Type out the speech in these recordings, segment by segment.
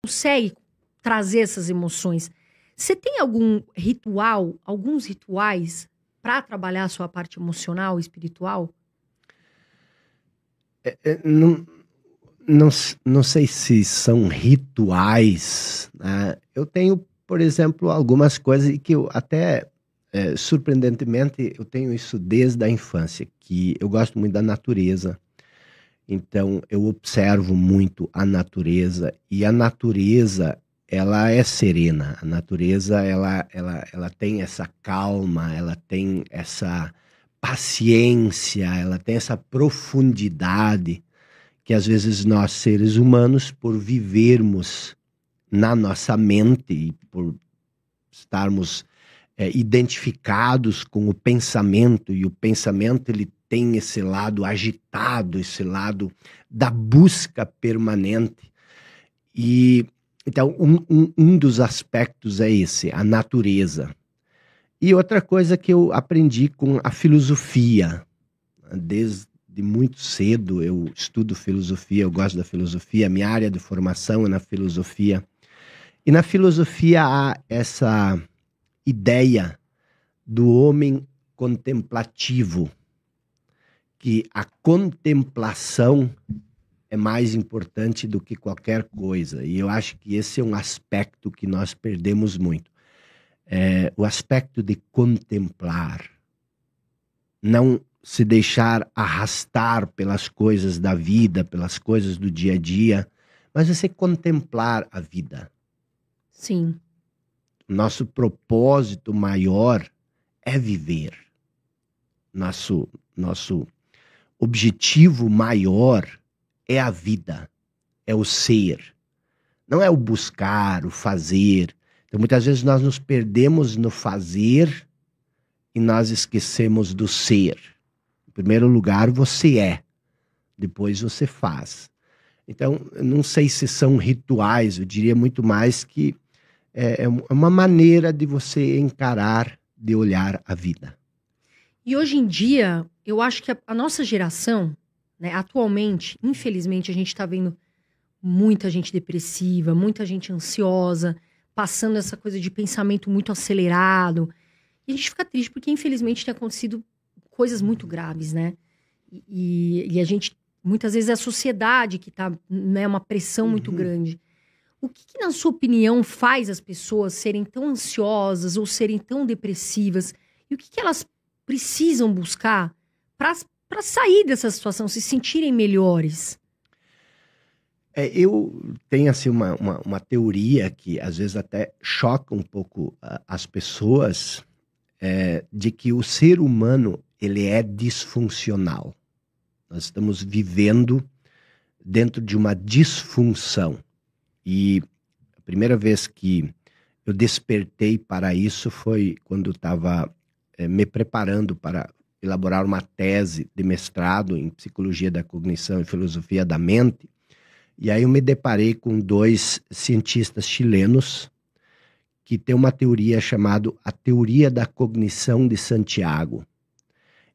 consegue trazer essas emoções. Você tem algum ritual, alguns rituais para trabalhar a sua parte emocional e espiritual? Não, não sei se são rituais, né? Eu tenho, por exemplo, algumas coisas que eu até, surpreendentemente, eu tenho isso desde a infância, que eu gosto muito da natureza. Então, eu observo muito a natureza, e a natureza, ela é serena. A natureza, ela tem essa calma, ela tem essa paciência, ela tem essa profundidade que às vezes nós, seres humanos, por vivermos na nossa mente e por estarmos identificados com o pensamento, e o pensamento ele tem esse lado agitado, esse lado da busca permanente. E então um dos aspectos é esse, a natureza. E outra coisa que eu aprendi com a filosofia, desde muito cedo eu estudo filosofia, eu gosto da filosofia, a minha área de formação é na filosofia. E na filosofia há essa ideia do homem contemplativo, que a contemplação é mais importante do que qualquer coisa. E eu acho que esse é um aspecto que nós perdemos muito. O aspecto de contemplar. Não se deixar arrastar pelas coisas da vida, pelas coisas do dia a dia, mas você contemplar a vida. Sim. Nosso propósito maior é viver. Nosso objetivo maior é a vida, é o ser. Não é o buscar, o fazer. Então, muitas vezes nós nos perdemos no fazer e nós esquecemos do ser. Em primeiro lugar, você é. Depois você faz. Então, eu não sei se são rituais, eu diria muito mais que é uma maneira de você encarar, de olhar a vida. E hoje em dia, eu acho que a nossa geração, né, atualmente, infelizmente, a gente está vendo muita gente depressiva, muita gente ansiosa, passando essa coisa de pensamento muito acelerado. E a gente fica triste porque, infelizmente, tem acontecido coisas muito graves, né? E a gente, muitas vezes, é a sociedade que tá, né, uma pressão muito grande. O que, na sua opinião, faz as pessoas serem tão ansiosas ou serem tão depressivas? E o que elas precisam buscar para sair dessa situação, se sentirem melhores? Eu tenho assim uma teoria que às vezes até choca um pouco as pessoas, de que o ser humano ele é disfuncional. Nós estamos vivendo dentro de uma disfunção. E a primeira vez que eu despertei para isso foi quando eu estava me preparando para elaborar uma tese de mestrado em Psicologia da Cognição e Filosofia da Mente. E aí eu me deparei com dois cientistas chilenos que têm uma teoria chamada a Teoria da Cognição de Santiago.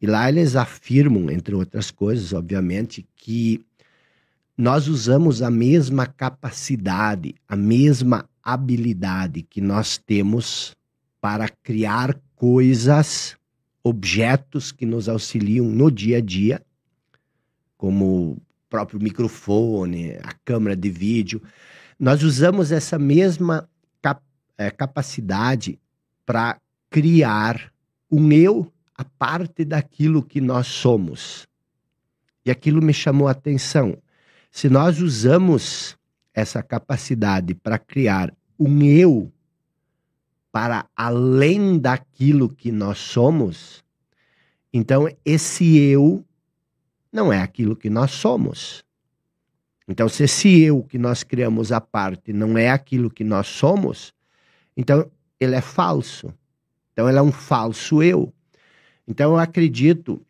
E lá eles afirmam, entre outras coisas, obviamente, que nós usamos a mesma capacidade, a mesma habilidade que nós temos para criar coisas, objetos que nos auxiliam no dia a dia, como o próprio microfone, a câmera de vídeo. Nós usamos essa mesma capacidade para criar um eu a parte daquilo que nós somos. E aquilo me chamou a atenção. Se nós usamos essa capacidade para criar um eu para além daquilo que nós somos, então esse eu não é aquilo que nós somos. Então, se esse eu que nós criamos à parte não é aquilo que nós somos, então ele é falso. Então ele é um falso eu. Então eu acredito,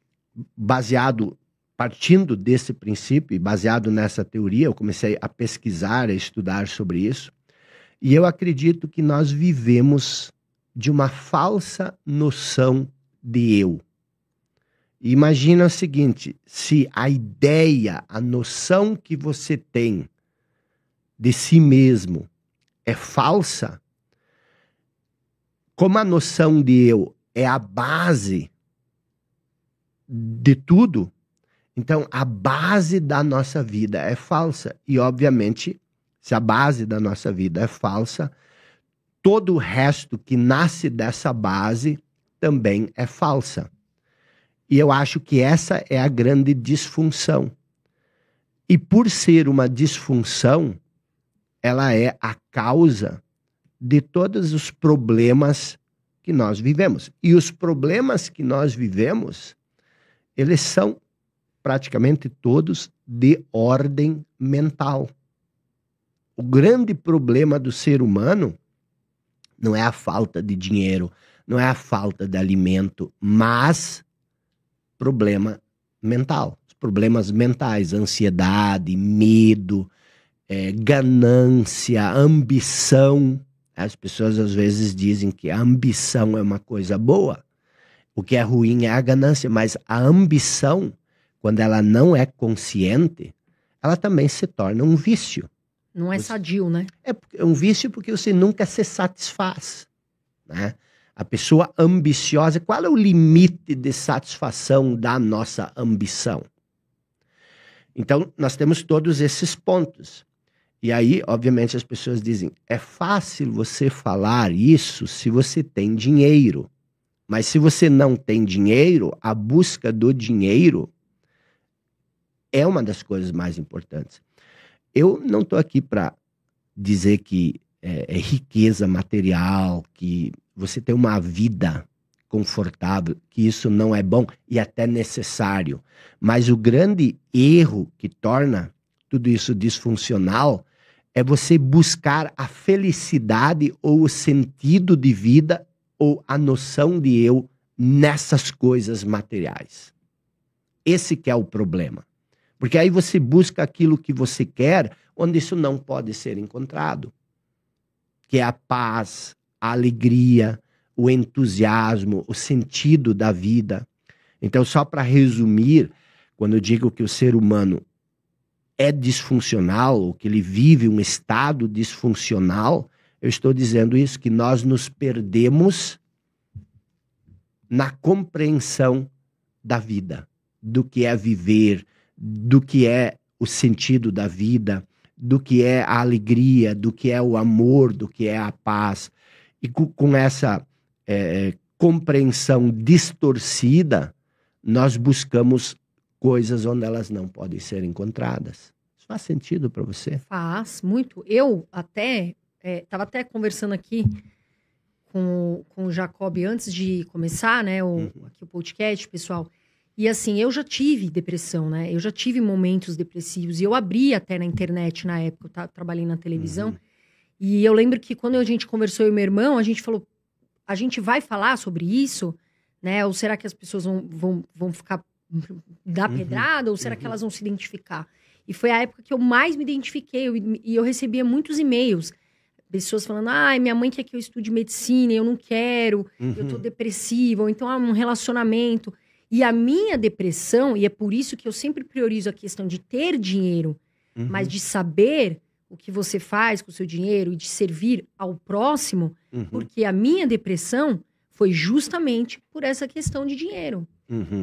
partindo desse princípio e baseado nessa teoria, eu comecei a pesquisar, a estudar sobre isso, e eu acredito que nós vivemos de uma falsa noção de eu. Imagina o seguinte, se a ideia, a noção que você tem de si mesmo é falsa, como a noção de eu é a base de tudo, então a base da nossa vida é falsa. E, obviamente, se a base da nossa vida é falsa, todo o resto que nasce dessa base também é falsa. E eu acho que essa é a grande disfunção. E por ser uma disfunção, ela é a causa de todos os problemas que nós vivemos. E os problemas que nós vivemos, eles são praticamente todos de ordem mental. O grande problema do ser humano não é a falta de dinheiro, não é a falta de alimento, mas problema mental. Os problemas mentais, ansiedade, medo, ganância, ambição. As pessoas às vezes dizem que a ambição é uma coisa boa. O que é ruim é a ganância, mas a ambição, quando ela não é consciente, ela também se torna um vício. Não é sadio, né? É um vício porque você nunca se satisfaz, né? A pessoa ambiciosa, qual é o limite de satisfação da nossa ambição? Então, nós temos todos esses pontos. E aí, obviamente, as pessoas dizem, é fácil você falar isso se você tem dinheiro. Mas se você não tem dinheiro, a busca do dinheiro é uma das coisas mais importantes. Eu não estou aqui para dizer que é riqueza material, que você tem uma vida confortável, que isso não é bom e até necessário. Mas o grande erro que torna tudo isso disfuncional é você buscar a felicidade ou o sentido de vida ou a noção de eu nessas coisas materiais. Esse que é o problema. Porque aí você busca aquilo que você quer, onde isso não pode ser encontrado. Que é a paz, a alegria, o entusiasmo, o sentido da vida. Então, só para resumir, quando eu digo que o ser humano é disfuncional, ou que ele vive um estado disfuncional, eu estou dizendo isso, que nós nos perdemos na compreensão da vida, do que é viver, do que é o sentido da vida, do que é a alegria, do que é o amor, do que é a paz. E com essa compreensão distorcida, nós buscamos coisas onde elas não podem ser encontradas. Isso faz sentido para você? Faz, muito. Eu até estava até conversando aqui com o Jacob antes de começar, né, aqui o podcast, pessoal. E assim, eu já tive depressão, né? Eu já tive momentos depressivos. E eu abri até na internet na época, eu trabalhei na televisão. E eu lembro que quando a gente conversou, eu e meu irmão, a gente falou, a gente vai falar sobre isso, né? Ou será que as pessoas vão ficar dar pedrada? Ou será que elas vão se identificar? E foi a época que eu mais me identifiquei. E eu recebia muitos e-mails. Pessoas falando, minha mãe quer que eu estude medicina, eu não quero, eu tô depressiva. Ou então, um relacionamento. E a minha depressão, e é por isso que eu sempre priorizo a questão de ter dinheiro, mas de saber o que você faz com o seu dinheiro e de servir ao próximo, porque a minha depressão foi justamente por essa questão de dinheiro.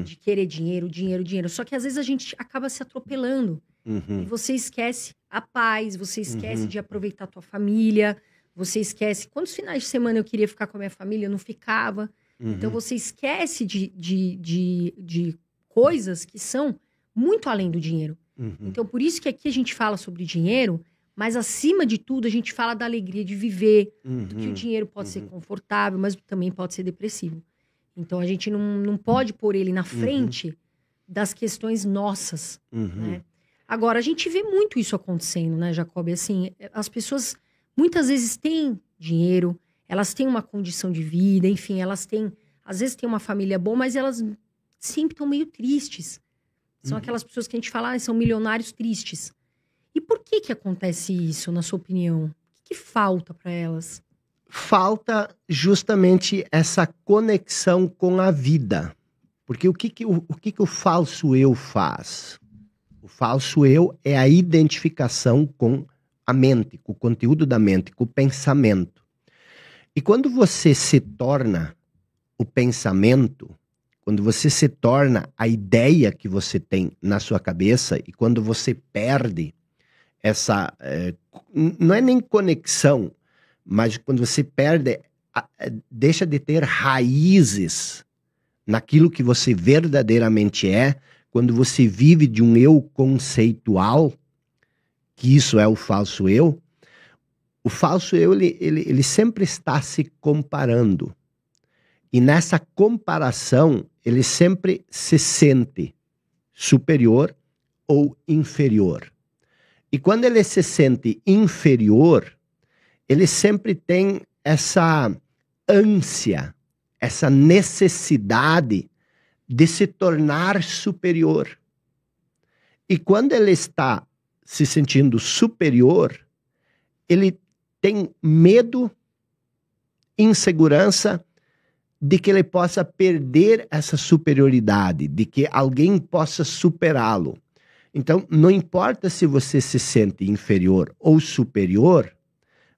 De querer dinheiro, dinheiro, dinheiro. Só que às vezes a gente acaba se atropelando. E você esquece a paz, você esquece de aproveitar a tua família, você esquece... Quantos finais de semana eu queria ficar com a minha família, eu não ficava. Então você esquece de coisas que são muito além do dinheiro. Então por isso que aqui a gente fala sobre dinheiro, mas acima de tudo a gente fala da alegria de viver, do que o dinheiro pode ser confortável, mas também pode ser depressivo. Então a gente não pode pôr ele na frente das questões nossas, né? Agora, a gente vê muito isso acontecendo, né, Jacob? Assim, as pessoas muitas vezes têm dinheiro, elas têm uma condição de vida, enfim, elas têm... Às vezes têm uma família boa, mas elas sempre estão meio tristes. São aquelas pessoas que a gente fala, são milionários tristes. E por que acontece isso, na sua opinião? O que falta para elas? Falta justamente essa conexão com a vida. Porque o que o falso eu faz? O falso eu é a identificação com a mente, com o conteúdo da mente, com o pensamento. E quando você se torna o pensamento, quando você se torna a ideia que você tem na sua cabeça, e quando você perde essa, não é nem conexão, mas quando você perde, deixa de ter raízes naquilo que você verdadeiramente é, quando você vive de um eu conceitual, que isso é o falso eu, o falso eu, ele sempre está se comparando. E nessa comparação, ele sempre se sente superior ou inferior. E quando ele se sente inferior, ele sempre tem essa ânsia, essa necessidade de se tornar superior. E quando ele está se sentindo superior, ele tem medo, insegurança de que ele possa perder essa superioridade, de que alguém possa superá-lo. Então, não importa se você se sente inferior ou superior,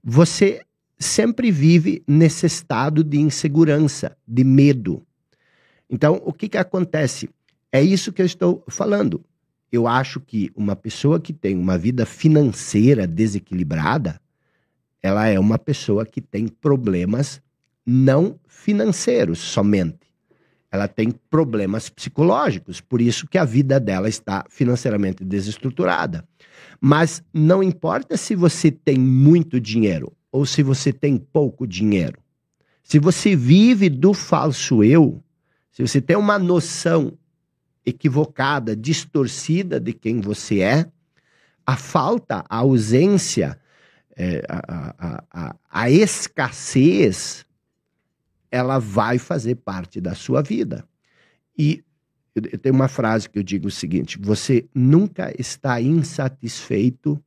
você sempre vive nesse estado de insegurança, de medo. Então, o que acontece? É isso que eu estou falando. Eu acho que uma pessoa que tem uma vida financeira desequilibrada, ela é uma pessoa que tem problemas não financeiros somente. Ela tem problemas psicológicos, por isso que a vida dela está financeiramente desestruturada. Mas não importa se você tem muito dinheiro ou se você tem pouco dinheiro. Se você vive do falso eu, se você tem uma noção equivocada, distorcida de quem você é, a falta, a ausência, a escassez, ela vai fazer parte da sua vida. E eu tenho uma frase que eu digo o seguinte: você nunca está insatisfeito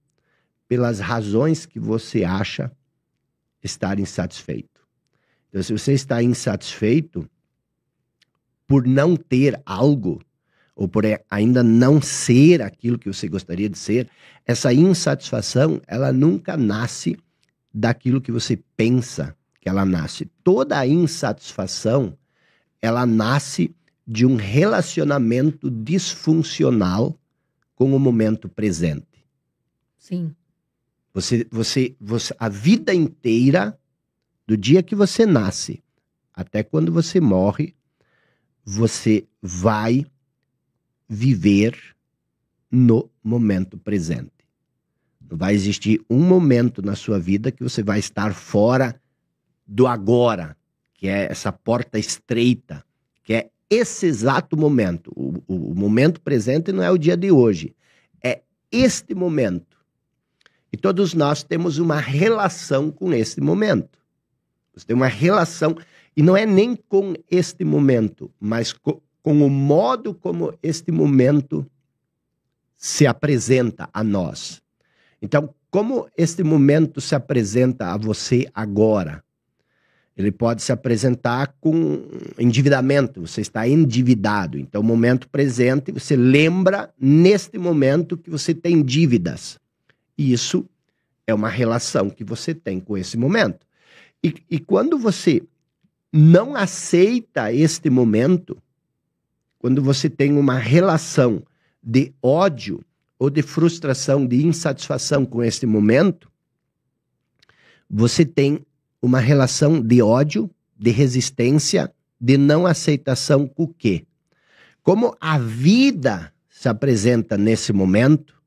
pelas razões que você acha estar insatisfeito. Então, se você está insatisfeito por não ter algo, ou por ainda não ser aquilo que você gostaria de ser, essa insatisfação, ela nunca nasce daquilo que você pensa que ela nasce. Toda a insatisfação, ela nasce de um relacionamento disfuncional com o momento presente. Sim. Você, a vida inteira, do dia que você nasce até quando você morre, você vai viver no momento presente. Não vai existir um momento na sua vida que você vai estar fora do agora, que é essa porta estreita, que é esse exato momento. O momento presente não é o dia de hoje, é este momento. E todos nós temos uma relação com este momento. Você tem uma relação, e não é nem com este momento, mas com o modo como este momento se apresenta a nós. Então, como este momento se apresenta a você agora? Ele pode se apresentar com endividamento, você está endividado. Então, momento presente, você lembra neste momento que você tem dívidas. E isso é uma relação que você tem com esse momento. E quando você não aceita este momento, quando você tem uma relação de ódio ou de frustração, de insatisfação com este momento, você tem uma relação de ódio, de resistência, de não aceitação com o quê? Como a vida se apresenta nesse momento,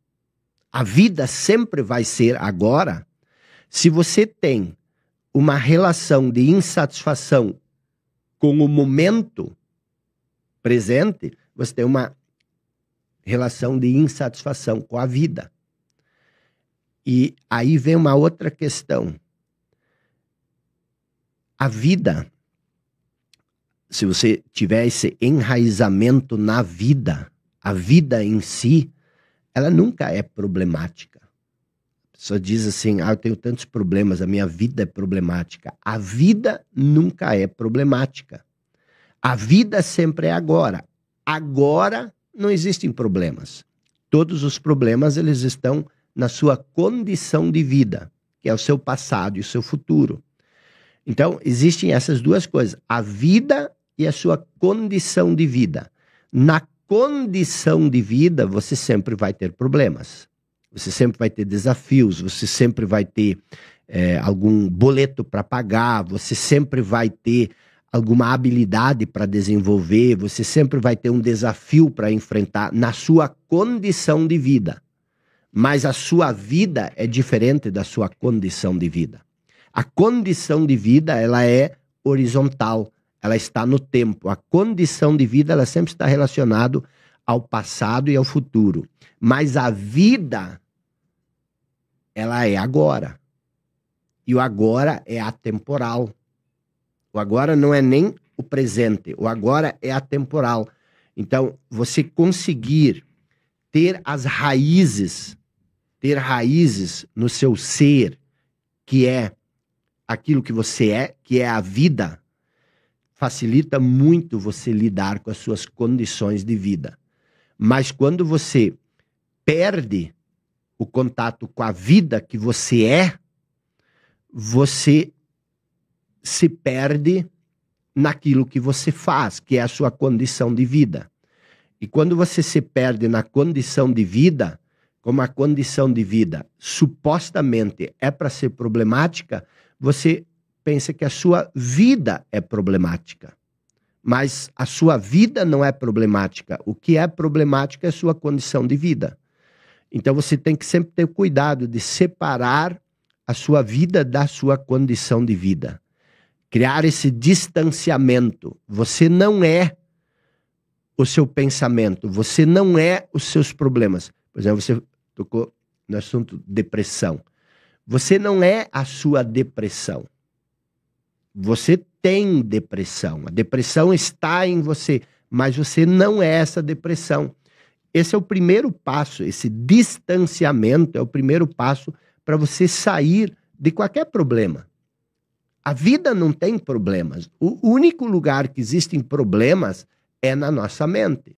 a vida sempre vai ser agora. Se você tem uma relação de insatisfação com o momento presente, você tem uma relação de insatisfação com a vida. E aí vem uma outra questão. A vida, se você tiver esse enraizamento na vida, a vida em si, ela nunca é problemática. A pessoa diz assim, eu tenho tantos problemas, a minha vida é problemática. A vida nunca é problemática. A vida sempre é agora. Agora não existem problemas. Todos os problemas, eles estão na sua condição de vida, que é o seu passado e o seu futuro. Então, existem essas duas coisas, a vida e a sua condição de vida. Na condição de vida, você sempre vai ter problemas, você sempre vai ter desafios, você sempre vai ter algum boleto para pagar, você sempre vai ter alguma habilidade para desenvolver, você sempre vai ter um desafio para enfrentar na sua condição de vida. Mas a sua vida é diferente da sua condição de vida. A condição de vida, ela é horizontal, ela está no tempo. A condição de vida, ela sempre está relacionada ao passado e ao futuro. Mas a vida, ela é agora. E o agora é atemporal. O agora não é nem o presente, o agora é atemporal. Então, você conseguir ter as raízes, ter raízes no seu ser, que é aquilo que você é, que é a vida, facilita muito você lidar com as suas condições de vida. Mas quando você perde o contato com a vida que você é, você se perde naquilo que você faz, que é a sua condição de vida. E quando você se perde na condição de vida, como a condição de vida supostamente é para ser problemática, você pensa que a sua vida é problemática. Mas a sua vida não é problemática. O que é problemático é a sua condição de vida. Então você tem que sempre ter cuidado de separar a sua vida da sua condição de vida. Criar esse distanciamento. Você não é o seu pensamento, você não é os seus problemas. Por exemplo, você tocou no assunto depressão. Você não é a sua depressão. Você tem depressão. A depressão está em você, mas você não é essa depressão. Esse é o primeiro passo, esse distanciamento é o primeiro passo para você sair de qualquer problema. A vida não tem problemas. O único lugar que existem problemas é na nossa mente.